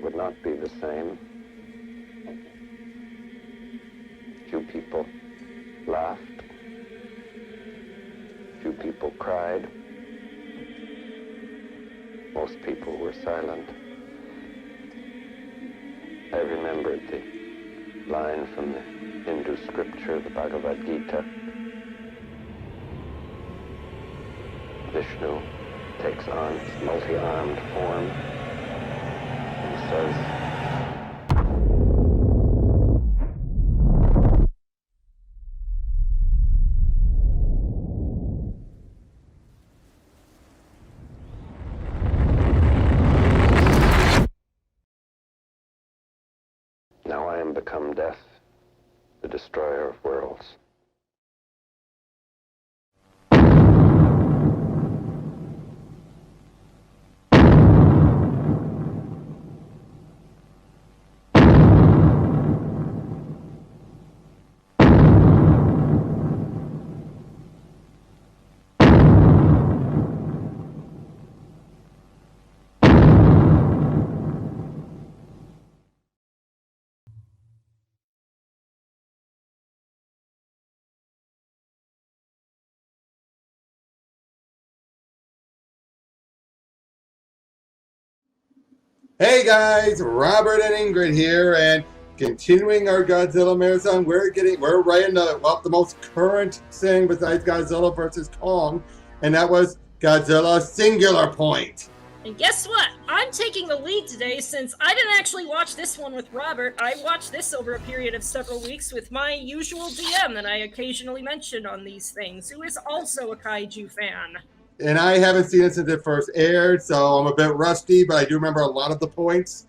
would not be the same. Few people laughed. Few people cried. Most people were silent. I remembered the line from the Hindu scripture, the Bhagavad Gita. Vishnu takes on his multi-armed form and says, "Now I am become death, the destroyer of worlds." Hey guys, Robert and Ingrid here, and continuing our Godzilla marathon, we're right into the most current thing besides Godzilla versus Kong, and that was Godzilla Singular Point. And guess what? I'm taking the lead today since I didn't actually watch this one with Robert. I watched this over a period of several weeks with my usual DM that I occasionally mention on these things, who is also a kaiju fan. And I haven't seen it since it first aired, so I'm a bit rusty, but I do remember a lot of the points.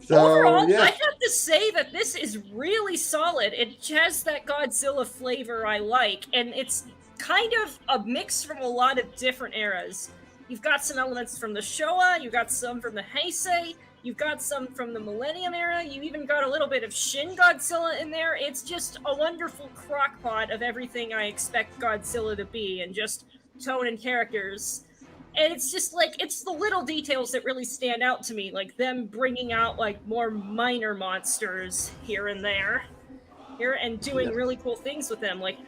So, overall, yeah. I have to say that this is really solid. It has that Godzilla flavor I like, and it's kind of a mix from a lot of different eras. You've got some elements from the Showa, you've got some from the Heisei, you've got some from the Millennium era, you even got a little bit of Shin Godzilla in there. It's just a wonderful crockpot of everything I expect Godzilla to be, and just tone and characters. And it's just like, it's the little details that really stand out to me, like them bringing out like more minor monsters here and there, and doing really cool things with them. Like,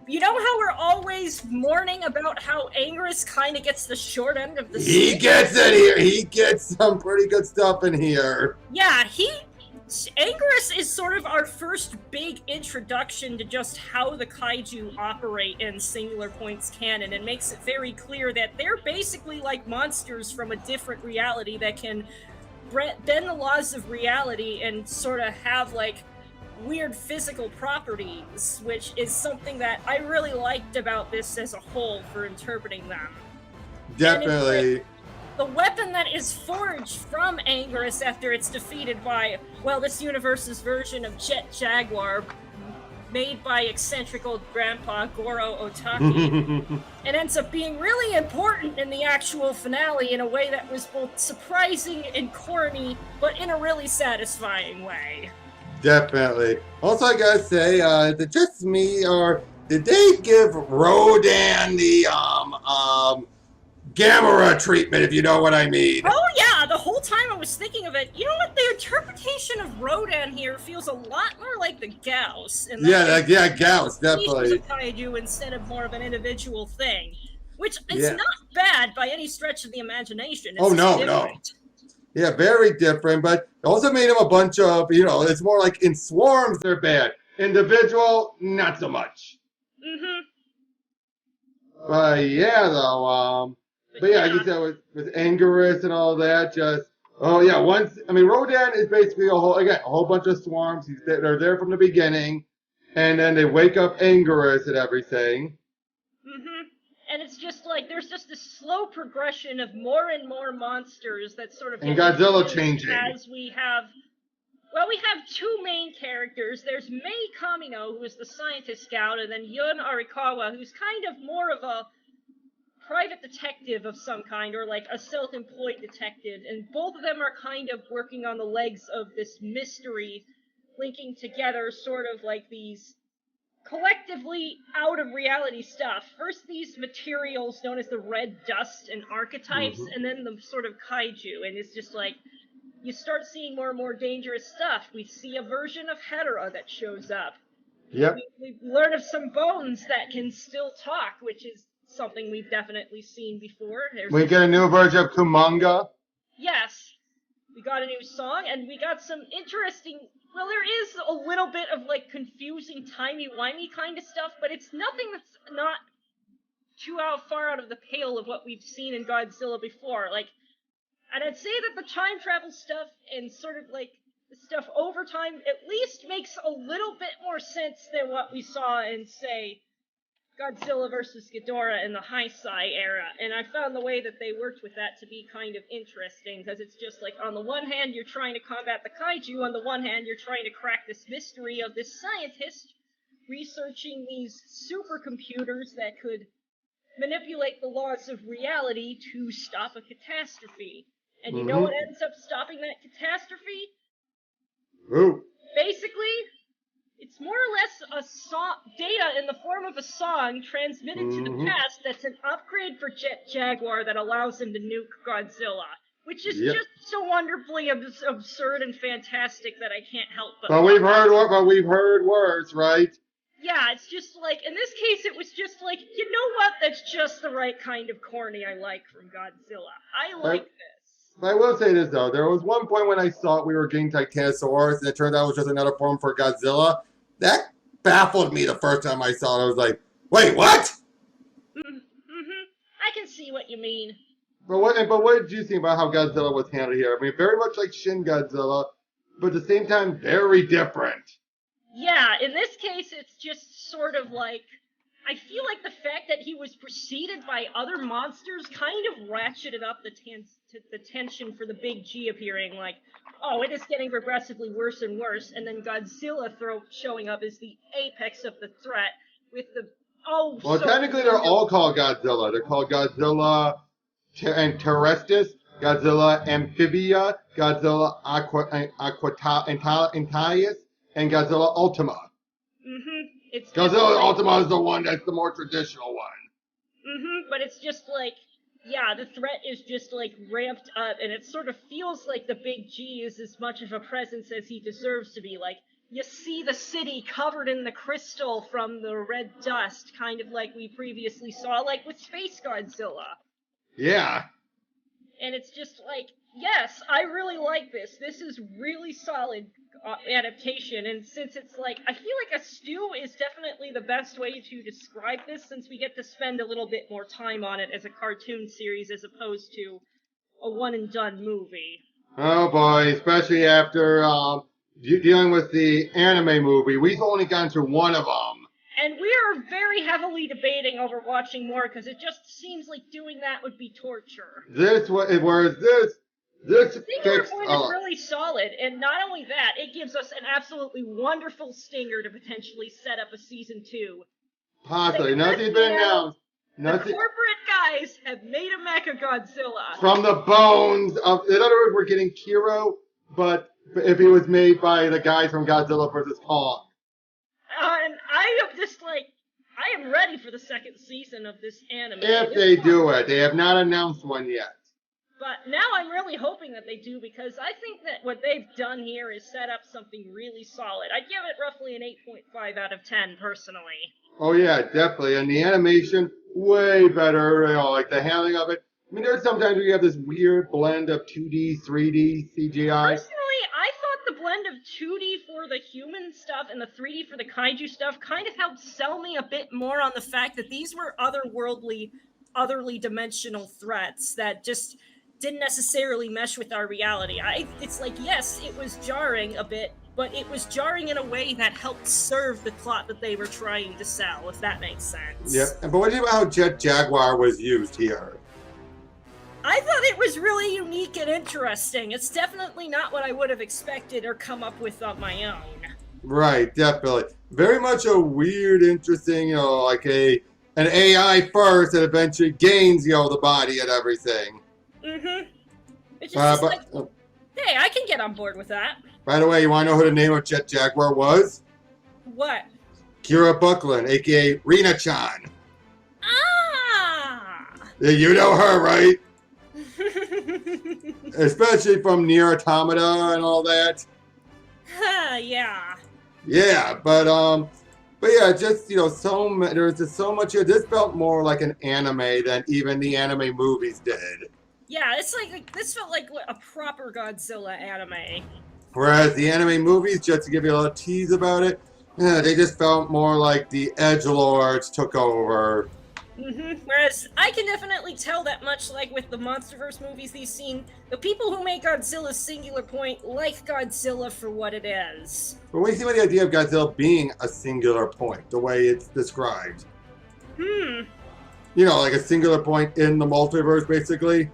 you know how we're always mourning about how Anguirus kind of gets the short end of the stick? He gets it here. He gets some pretty good stuff in here. Yeah, Anguirus is sort of our first big introduction to just how the kaiju operate in Singular Point's canon, and makes it very clear that they're basically like monsters from a different reality that can bend the laws of reality and sort of have like weird physical properties, which is something that I really liked about this as a whole for interpreting them. Definitely. The weapon that is forged from Anguirus after it's defeated by, well, this universe's version of Jet Jaguar, made by eccentric old grandpa Goro Otaki, and ends up being really important in the actual finale in a way that was both surprising and corny, but in a really satisfying way. Definitely. Also, I gotta say, is it just me, or did they give Rodan the Gamera treatment, if you know what I mean? Oh yeah, the whole time I was thinking of it. You know what? The interpretation of Rodan here feels a lot more like the Gauss. Yeah, Gauss, definitely. He's a kaiju instead of more of an individual thing, which is not bad by any stretch of the imagination. It's no. Yeah, very different, but also made him a bunch of, it's more like in swarms they're bad. Individual, not so much. But yeah, though, but yeah, I guess that with Anguirus and all that, Rodan is basically a whole bunch of swarms. They're there from the beginning, and then they wake up Anguirus and everything. And it's just like, there's just this slow progression of more and more monsters that sort of... And Godzilla changing. As we have two main characters. There's Mei Kamino, who is the scientist scout, and then Yun Arikawa, who's kind of more of a private detective of some kind, or like a self-employed detective, and both of them are kind of working on the legs of this mystery, linking together sort of like these collectively out of reality stuff. First these materials known as the red dust and archetypes, and then the sort of kaiju, and it's just like, you start seeing more and more dangerous stuff. We see a version of Hedera that shows up. Yep. We learn of some bones that can still talk, which is something we've definitely seen before. We get a new version of Kumanga. Yes. We got a new song, and we got some interesting... Well, there is a little bit of, like, confusing, timey-wimey kind of stuff, but it's nothing that's not too far out of the pale of what we've seen in Godzilla before. Like, and I'd say that the time travel stuff and sort of, like, the stuff over time at least makes a little bit more sense than what we saw in, say, Godzilla vs. Ghidorah in the Heisei era, and I found the way that they worked with that to be kind of interesting, because it's just like, on the one hand, you're trying to combat the kaiju, on the one hand, you're trying to crack this mystery of this scientist researching these supercomputers that could manipulate the laws of reality to stop a catastrophe. And you know what ends up stopping that catastrophe? Ooh. Basically, it's more or less a song, data in the form of a song transmitted to the past that's an upgrade for Jet Jaguar that allows him to nuke Godzilla, which is just so wonderfully absurd and fantastic that I can't help but. But we've heard worse, right? Yeah, it's just like, in this case, it was just like, you know what? That's just the right kind of corny I like from Godzilla. I like this. I will say this though, there was one point when I thought we were getting Titanosaurus, and it turned out it was just another form for Godzilla. That baffled me the first time I saw it. I was like, wait, what? I can see what you mean. But what did you think about how Godzilla was handled here? I mean, very much like Shin Godzilla, but at the same time, very different. Yeah, in this case, it's just sort of like, I feel like the fact that he was preceded by other monsters kind of ratcheted up the tension for the big G appearing, like, oh, it is getting progressively worse and worse, and then Godzilla showing up as the apex of the threat with the, Well, technically they're all called Godzilla. They're called Godzilla and Terrestis, Godzilla Amphibia, Godzilla Aquatius, and Godzilla Ultima. It's Godzilla Ultima is the one that's the more traditional one. But it's just like, yeah, the threat is just like ramped up, and it sort of feels like the big G is as much of a presence as he deserves to be. Like, you see the city covered in the crystal from the red dust, kind of like we previously saw, like with Space Godzilla. Yeah. And it's just like, yes, I really like this. This is really solid adaptation, and since it's like, I feel like a stew is definitely the best way to describe this, since we get to spend a little bit more time on it as a cartoon series as opposed to a one-and-done movie. Oh boy, especially after dealing with the anime movie. We've only gone through one of them. And we are very heavily debating over watching more, because it just seems like doing that would be torture. Whereas this Stinger Point is really solid, and not only that, it gives us an absolutely wonderful stinger to potentially set up a season 2. Possibly. Nothing's been announced. The corporate guys have made a Mechagodzilla. From the bones of... In other words, we're getting Kiro, but if he was made by the guys from Godzilla vs. Kong. And I am just like, I am ready for the second season of this anime. If they do it. They have not announced one yet. But now I'm really hoping that they do, because I think that what they've done here is set up something really solid. I'd give it roughly an 8.5 out of 10, personally. Oh yeah, definitely. And the animation, way better. You know, like the handling of it. I mean, there's sometimes where you have this weird blend of 2D, 3D, CGI. Personally, I thought the blend of 2D for the human stuff and the 3D for the kaiju stuff kind of helped sell me a bit more on the fact that these were otherworldly, otherly dimensional threats that just didn't necessarily mesh with our reality. It's like, yes, it was jarring a bit, but it was jarring in a way that helped serve the plot that they were trying to sell, if that makes sense. Yeah, but what do you think about how Jet Jaguar was used here? I thought it was really unique and interesting. It's definitely not what I would have expected or come up with on my own. Right, definitely. Very much a weird, interesting, you know, like an AI first that eventually gains, you know, the body and everything. It's just like, hey, I can get on board with that. By the way, you want to know who the name of Jet Jaguar was? What? Kira Buckland, a.k.a. Rina-chan. Ah! You know her, right? especially from Nier Automata and all that. Yeah. Yeah, but yeah, just there's just so much here. This felt more like an anime than even the anime movies did. Yeah, it's like this felt like a proper Godzilla anime. Whereas the anime movies, just to give you a little tease about it, they just felt more like the edgelords took over. Whereas I can definitely tell that much, like with the MonsterVerse movies they've seen, the people who make Godzilla Singular Point like Godzilla for what it is. But what do you think about the idea of Godzilla being a singular point, the way it's described? You know, like a singular point in the multiverse, basically.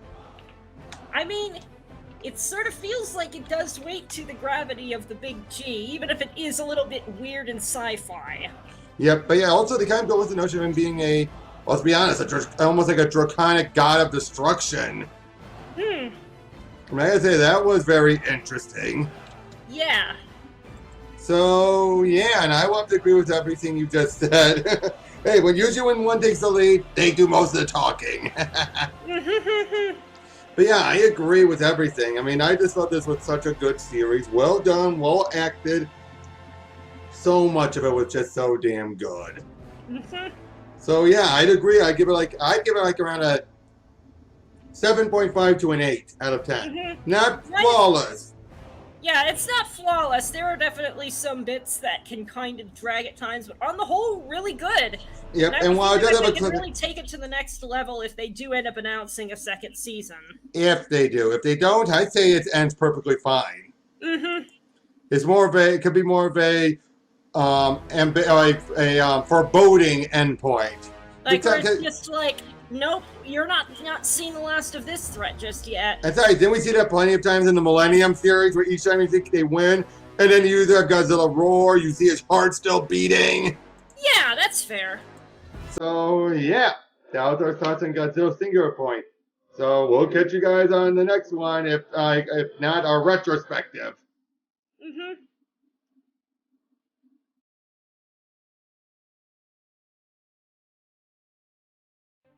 I mean, it sort of feels like it does weight to the gravity of the big G, even if it is a little bit weird and sci-fi. Yep, but yeah, also they kind of go with the notion of him being well, let's be honest, almost like a draconic god of destruction. I gotta say, that was very interesting. Yeah. So, yeah, and I will have to agree with everything you just said. Hey, usually when one takes the lead, they do most of the talking. But yeah, I agree with everything. I mean, I just thought this was such a good series. Well done, well acted. So much of it was just so damn good. So yeah, I'd agree. I'd give it like around a 7.5 to an 8 out of 10. Not flawless. Yeah, it's not flawless. There are definitely some bits that can kind of drag at times, but on the whole, really good. Yep, and while it does have a clip, really take it to the next level if they do end up announcing a second season. If they do, if they don't, I'd say it ends perfectly fine. It's more of a, it could be more of a foreboding endpoint. Like where it's just like, nope, you're not seeing the last of this threat just yet. That's right. Didn't we see that plenty of times in the Millennium series where each time you think they win, and then you either have Godzilla roar, you see his heart still beating. Yeah, that's fair. So yeah, that was our thoughts on Godzilla Singular Point. So we'll catch you guys on the next one, if not our retrospective.